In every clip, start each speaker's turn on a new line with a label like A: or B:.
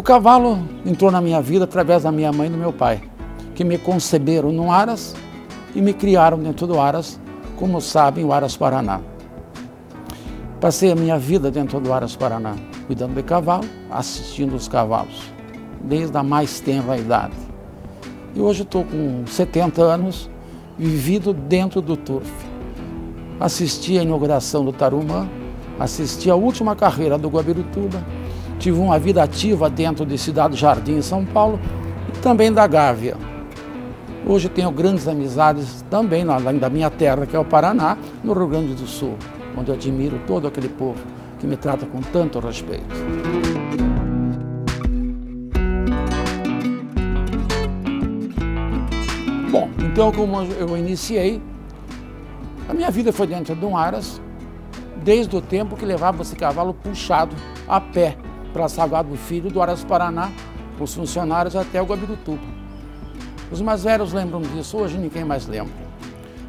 A: cavalo entrou na minha vida através da minha mãe e do meu pai, que me conceberam no Aras e me criaram dentro do Aras, como sabem, o Aras Paraná. Passei a minha vida dentro do Aras Paraná, cuidando de cavalo, assistindo os cavalos, desde a mais tenra idade. E hoje estou com 70 anos, vivido dentro do turf. Assisti a inauguração do Tarumã, assisti a última carreira do Guabirutuba, tive uma vida ativa dentro de Cidade Jardim, em São Paulo, e também da Gávea. Hoje tenho grandes amizades também da minha terra, que é o Paraná, no Rio Grande do Sul, onde eu admiro todo aquele povo que me trata com tanto respeito. Bom, então como eu iniciei, a minha vida foi dentro de um Aras, desde o tempo que levava esse cavalo puxado a pé para Salgado Filho, do Aras Paraná, os funcionários até o Guabirutuba. Os mais velhos lembram disso, hoje ninguém mais lembra.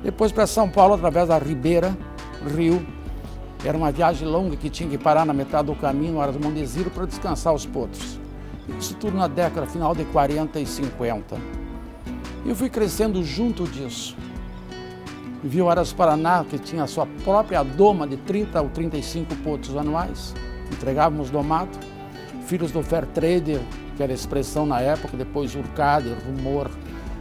A: Depois para São Paulo, através da Ribeira, Rio, era uma viagem longa que tinha que parar na metade do caminho, no Aras Mondesiro, para descansar os potros. Isso tudo na década final de 40 e 50. Eu fui crescendo junto disso. Vi o Aras Paraná, que tinha a sua própria doma de 30 ou 35 potros anuais. Entregávamos domado, filhos do Fair Trader, que era a expressão na época, depois Urcade, Rumor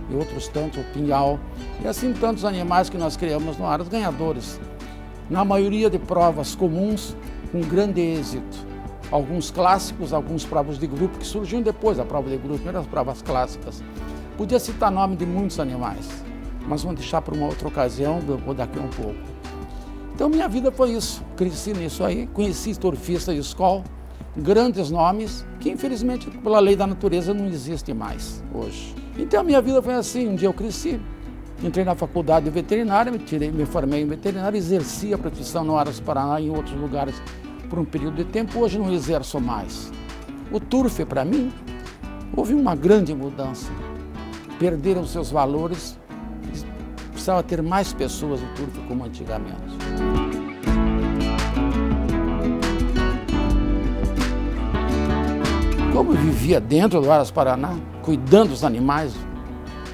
A: e outros tantos, o Pinhal. E assim tantos animais que nós criamos no Aras, ganhadores. Na maioria de provas comuns, com grande êxito. Alguns clássicos, alguns provas de grupo, que surgiam depois da prova de grupo, eram as provas clássicas. Podia citar nome de muitos animais, mas vamos deixar para uma outra ocasião, vou daqui um pouco. Então minha vida foi isso, cresci nisso aí, conheci turfista de escola, grandes nomes, que infelizmente pela lei da natureza não existe mais hoje. Então a minha vida foi assim, um dia eu cresci, entrei na faculdade de veterinária, me formei em veterinária, exerci a profissão no Aras Paraná e em outros lugares por um período de tempo, hoje não exerço mais. O turf, para mim, houve uma grande mudança, perderam seus valores, precisava ter mais pessoas no turf como antigamente. Como eu vivia dentro do Aras Paraná, cuidando dos animais,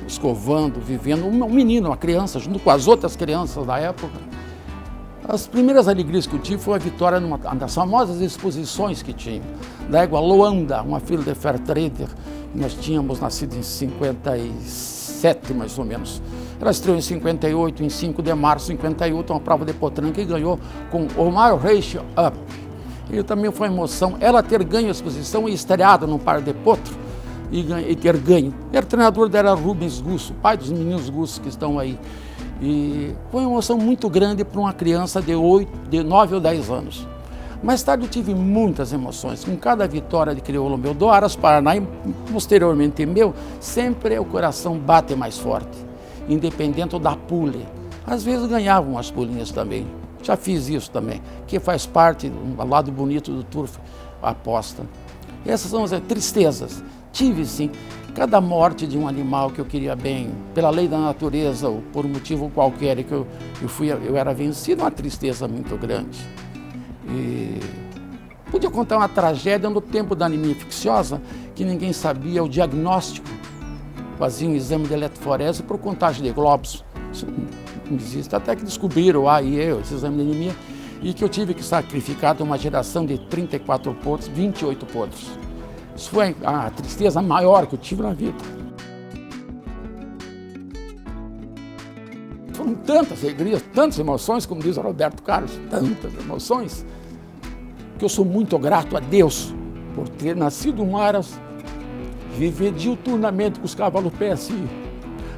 A: escovando, vivendo, um menino, uma criança, junto com as outras crianças da época, as primeiras alegrias que eu tive foi a vitória numa das famosas exposições que tinha, da égua Loanda, uma filha de Fair Trader, nós tínhamos nascido em 57, mais ou menos. Ela estreou em 58, em 5 de março de 58, uma prova de potranca e ganhou com o maior ratio up. E também foi uma emoção ela ter ganho a exposição e estreado num par de potro e ter ganho. O treinador dela era Rubens Gusso, pai dos meninos Gusso que estão aí. E foi uma emoção muito grande para uma criança de 9 ou 10 anos. Mais tarde eu tive muitas emoções, com cada vitória de crioulo meu do Aras Paraná e posteriormente meu, sempre o coração bate mais forte, independente da pule. Às vezes ganhava umas pulinhas também, já fiz isso também, que faz parte do lado bonito do turf, a aposta. Essas são as tristezas. Tive sim, cada morte de um animal que eu queria bem, pela lei da natureza ou por um motivo qualquer, que eu era vencido, uma tristeza muito grande. E podia contar uma tragédia no tempo da anemia infecciosa, que ninguém sabia o diagnóstico. Fazia um exame de eletroforese por contagem de glóbulos. Isso não existe, até que descobriram esse exame de anemia, e que eu tive que sacrificar de uma geração de 34 potros, 28 potros. Isso foi a tristeza maior que eu tive na vida. Foram tantas alegrias, tantas emoções, como diz o Roberto Carlos, tantas emoções, que eu sou muito grato a Deus por ter nascido em Aras, viver diuturnamente com os cavalos PSI,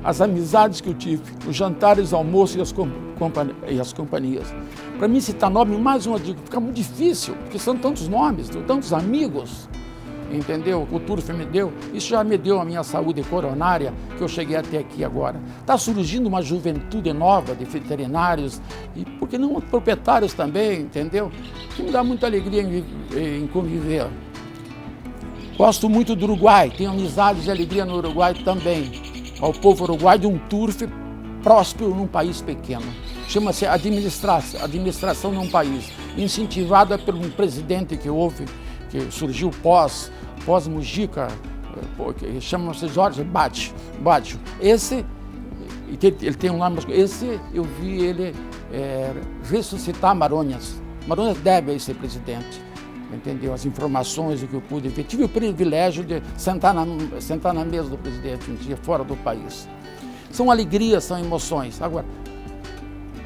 A: as amizades que eu tive, os jantares, almoços e as companhias. Para mim citar nome, mais uma dica, fica muito difícil, porque são tantos nomes, tantos amigos. Entendeu? O turf me deu, isso já me deu a minha saúde coronária, que eu cheguei até aqui agora. Está surgindo uma juventude nova de veterinários, e por que não proprietários também, entendeu? Que me dá muita alegria em conviver. Gosto muito do Uruguai, tenho amizades e alegria no Uruguai também. Ao povo uruguaio de um turf próspero num país pequeno. Chama-se administração num país, incentivada por um presidente que houve, que surgiu pós-Mujica, que chama-se Jorge Baggio. Esse, ele tem um nome, esse eu vi ele ressuscitar Maronhas. Maronhas deve ser presidente, entendeu? As informações do que eu pude ver. Tive o privilégio de sentar na mesa do presidente um dia, fora do país. São alegrias, são emoções. Agora,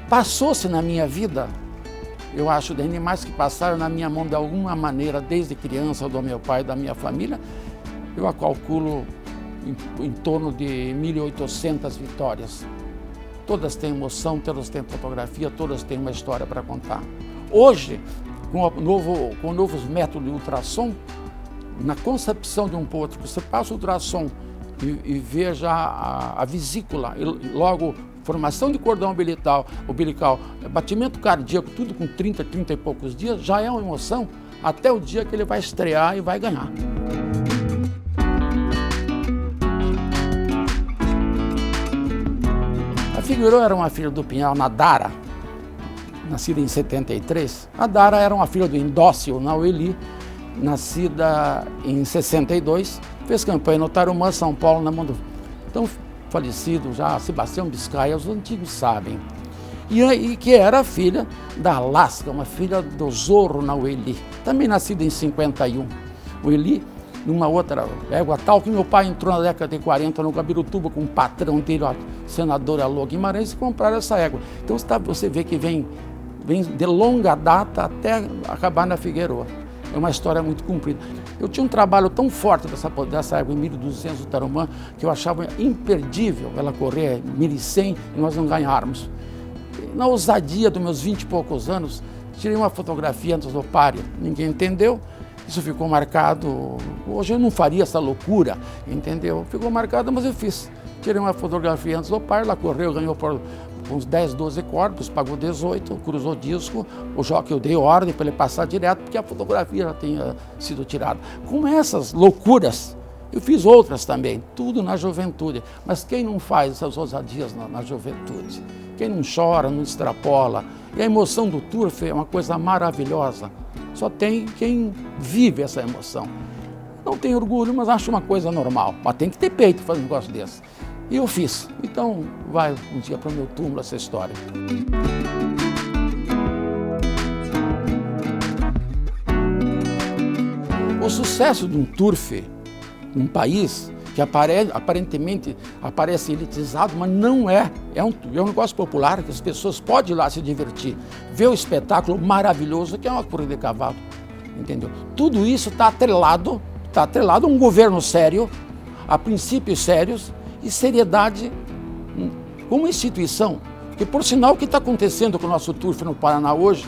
A: passou-se na minha vida, eu acho, de animais que passaram na minha mão de alguma maneira, desde criança, do meu pai, da minha família, eu a calculo em torno de 1.800 vitórias. Todas têm emoção, todas têm fotografia, todas têm uma história para contar. Hoje, com novos métodos de ultrassom, na concepção de um potro, você passa o ultrassom e veja a vesícula, e logo formação de cordão umbilical, batimento cardíaco, tudo com 30 e poucos dias, já é uma emoção até o dia que ele vai estrear e vai ganhar. A Figueroa era uma filha do Pinhal, Nadara, nascida em 73. A Dara era uma filha do Indócio Naueli, nascida em 62. Fez campanha no Tarumã, São Paulo, na mão do então falecido já Sebastião Biscaia, os antigos sabem. E que era filha da Alaska, uma filha do Zorro Naueli, também nascida em 51. O Eli, numa outra égua tal, que meu pai entrou na década de 40 no Gabirutuba com o patrão dele, o senador Alô Guimarães, e compraram essa égua. Então você vê que vem de longa data até acabar na Figueroa. É uma história muito comprida. Eu tinha um trabalho tão forte dessa égua em 1.200 do Tarumã, que eu achava imperdível ela correr 1.100 e nós não ganharmos. Na ousadia dos meus 20 e poucos anos, tirei uma fotografia antes do páreo. Ninguém entendeu. Isso ficou marcado. Hoje eu não faria essa loucura, entendeu? Ficou marcado, mas eu fiz. Tirei uma fotografia antes do páreo, ela correu, ganhou por uns 10, 12 corpos, pagou 18, cruzou disco, o jockey eu dei ordem para ele passar direto, porque a fotografia já tinha sido tirada. Com essas loucuras, eu fiz outras também, tudo na juventude. Mas quem não faz essas ousadias na juventude? Quem não chora, não extrapola? E a emoção do turf é uma coisa maravilhosa. Só tem quem vive essa emoção. Não tenho orgulho, mas acho uma coisa normal. Mas tem que ter peito para fazer um negócio desse. E eu fiz. Então vai um dia para o meu túmulo essa história. O sucesso de um turf num país que aparentemente aparece elitizado, mas não é. É um negócio popular que as pessoas podem ir lá se divertir, ver o espetáculo maravilhoso que é uma corrida de cavalo, entendeu? Tudo isso está atrelado a um governo sério, a princípios sérios e seriedade como instituição. Que, por sinal, o que está acontecendo com o nosso turf no Paraná hoje,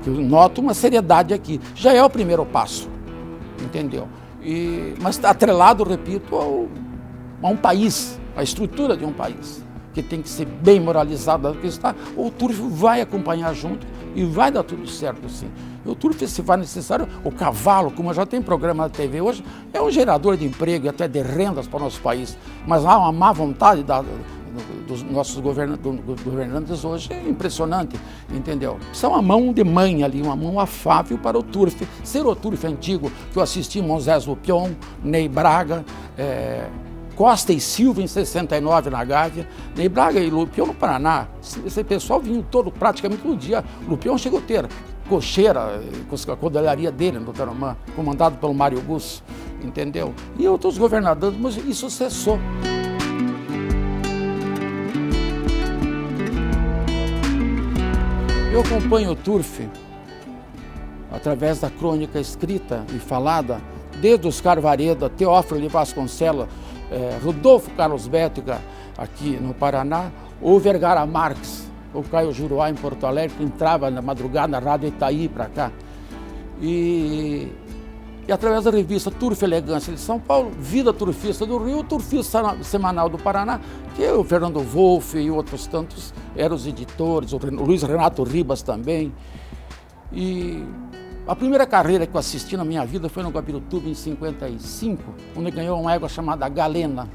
A: que eu noto uma seriedade aqui, já é o primeiro passo, entendeu? Mas está atrelado, repito, a um país, a estrutura de um país, que tem que ser bem moralizado. O turf vai acompanhar junto e vai dar tudo certo, sim. O turf, se for necessário, o cavalo, como já tem programa na TV hoje, é um gerador de emprego e até de rendas para o nosso país. Mas há uma má vontade dos nossos governantes hoje, é impressionante, entendeu? São uma mão de mãe ali, uma mão afável para o turf. Ser o turf antigo, que eu assisti Moisés Lupion, Ney Braga, Costa e Silva em 69 na Gávea, Ney Braga e Lupion no Paraná. Esse pessoal vinha praticamente todo dia. Lupion chegou a ter cocheira, com a codalharia dele no Tarumã, comandado pelo Mário Gus, entendeu? E outros governadores, mas isso cessou. Eu acompanho o turf através da crônica escrita e falada, desde Oscar Vareda, Teófilo de Vasconcelos, Rodolfo Carlos Bétega, aqui no Paraná, ou Vergara Marques, o Caio Juruá em Porto Alegre, que entrava na madrugada na Rádio Itaí para cá. E através da revista Turf Elegância de São Paulo, Vida Turfista do Rio, o Turfista Semanal do Paraná, que o Fernando Wolff e outros tantos eram os editores, o Luiz Renato Ribas também. E a primeira carreira que eu assisti na minha vida foi no Gabirutuba em 55, onde ganhou uma égua chamada Galena,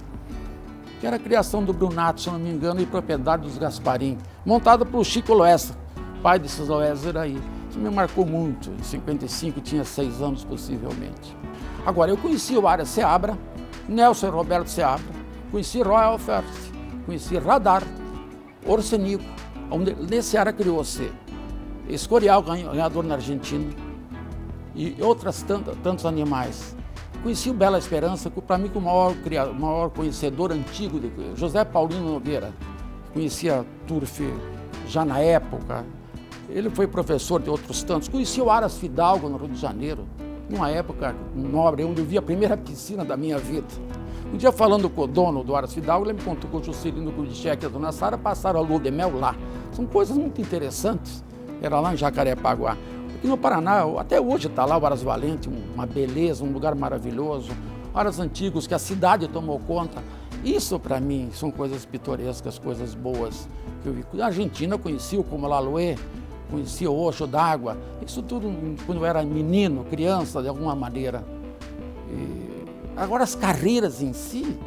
A: que era a criação do Brunato, se não me engano, e propriedade dos Gasparim, montada pelo Chico Loessa, pai desses Loessas aí. Isso me marcou muito. Em 55 tinha 6 anos possivelmente. Agora, eu conheci o Aras Seabra, Nelson e Roberto Seabra, conheci Royal First, conheci Radar, Orsenico, onde nesse área criou-se Escorial, ganhador na Argentina, e outros tantos animais. Conheci o Bela Esperança, que para mim o maior conhecedor antigo de José Paulino Nogueira. Conhecia Turf já na época. Ele foi professor de outros tantos. Conheci o Aras Fidalgo no Rio de Janeiro, numa época nobre, onde eu vi a primeira piscina da minha vida. Um dia, falando com o dono do Aras Fidalgo, ele me contou que o Juscelino Kubitschek e a dona Sara passaram a lua de mel lá. São coisas muito interessantes. Era lá em Jacarepaguá. Aqui no Paraná, até hoje está lá o Aras Valente, uma beleza, um lugar maravilhoso. Aras antigos que a cidade tomou conta. Isso, para mim, são coisas pitorescas, coisas boas que eu vi. Na Argentina, eu conheci o Comalaluê, conhecia o Oxo d'Água. Isso tudo quando eu era menino, criança, de alguma maneira. Agora, as carreiras em si,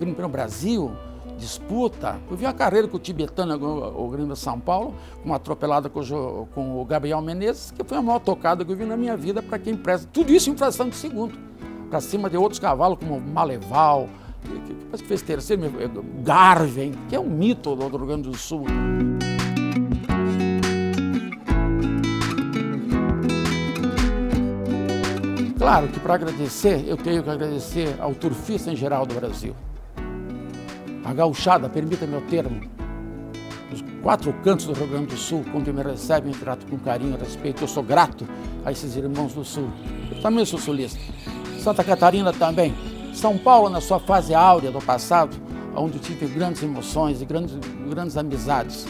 A: no Brasil, disputa. Eu vi a carreira com o tibetano, o Grêmio de São Paulo, uma atropelada com o Gabriel Menezes, que foi a maior tocada que eu vi na minha vida para quem presta. Tudo isso em fração de segundo, para cima de outros cavalos como Maleval, que fez terceiro, Garvin, que é um mito do Rio Grande do Sul. Claro que para agradecer, eu tenho que agradecer ao turfista em geral do Brasil. A gauchada, permita-me o termo, os 4 cantos do Rio Grande do Sul, quando me recebem, me trato com carinho e respeito. Eu sou grato a esses irmãos do Sul. Eu também sou sulista. Santa Catarina também. São Paulo, na sua fase áurea do passado, onde tive grandes emoções e grandes amizades.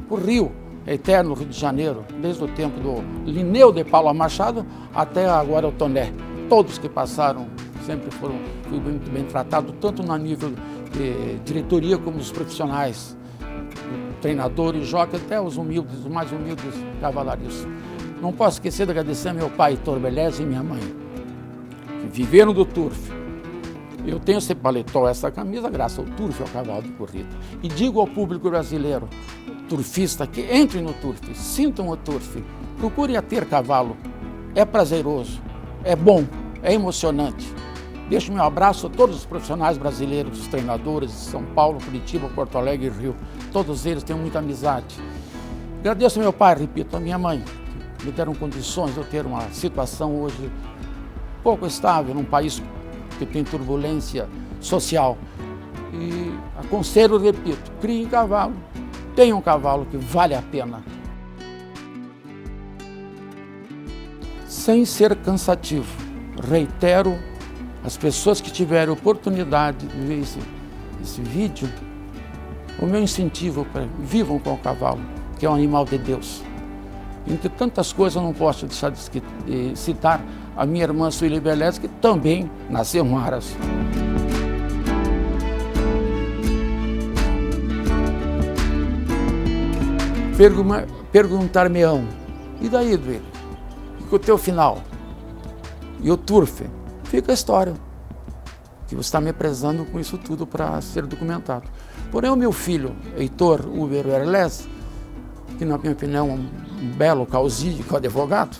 A: O Rio, eterno Rio de Janeiro, desde o tempo do Linneu de Paula Machado até agora o Toné. Todos que passaram sempre fui muito bem tratado, tanto no nível de diretoria como os profissionais, treinadores, jockeys, até os humildes, os mais humildes cavalaristas. Não posso esquecer de agradecer a meu pai, Heitor Beleza, e minha mãe, que viveram do turf. Eu tenho esse paletó, essa camisa, graças ao turf, ao cavalo de corrida. E digo ao público brasileiro, turfista, que entrem no turf, sintam o turf, procurem a ter cavalo. É prazeroso, é bom, é emocionante. Deixo meu abraço a todos os profissionais brasileiros, os treinadores de São Paulo, Curitiba, Porto Alegre e Rio. Todos eles têm muita amizade. Agradeço ao meu pai, repito, a minha mãe, que me deram condições de eu ter uma situação hoje pouco estável, num país que tem turbulência social. E aconselho, repito, criem cavalo, tenham um cavalo que vale a pena. Sem ser cansativo, reitero, as pessoas que tiverem oportunidade de ver esse vídeo, o meu incentivo para vivam com o cavalo, que é um animal de Deus. Entre tantas coisas, eu não posso deixar de citar a minha irmã Sueli Beleza, que também nasceu em Aras. Perguntar-me-ão, e daí, Duílio? E o teu final? E o turf? Fica a história, que você está me prezando com isso tudo para ser documentado. Porém, o meu filho, Heitor Uber Erles, que na minha opinião é um belo causídico advogado,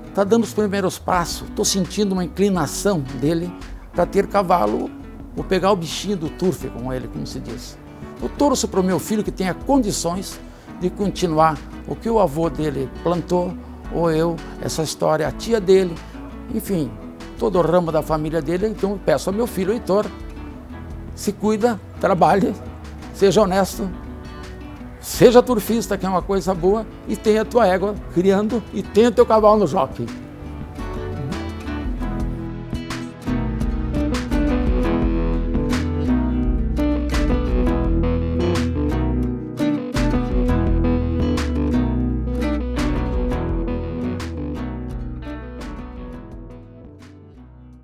A: está dando os primeiros passos. Estou sentindo uma inclinação dele para ter cavalo, ou pegar o bichinho do turf com ele, como se diz. Eu torço para o meu filho que tenha condições de continuar o que o avô dele plantou, ou eu, essa história, a tia dele, enfim, todo o ramo da família dele. Então eu peço ao meu filho Heitor, se cuida, trabalhe, seja honesto, seja turfista, que é uma coisa boa, e tenha a tua égua criando e tenha teu cavalo no jockey.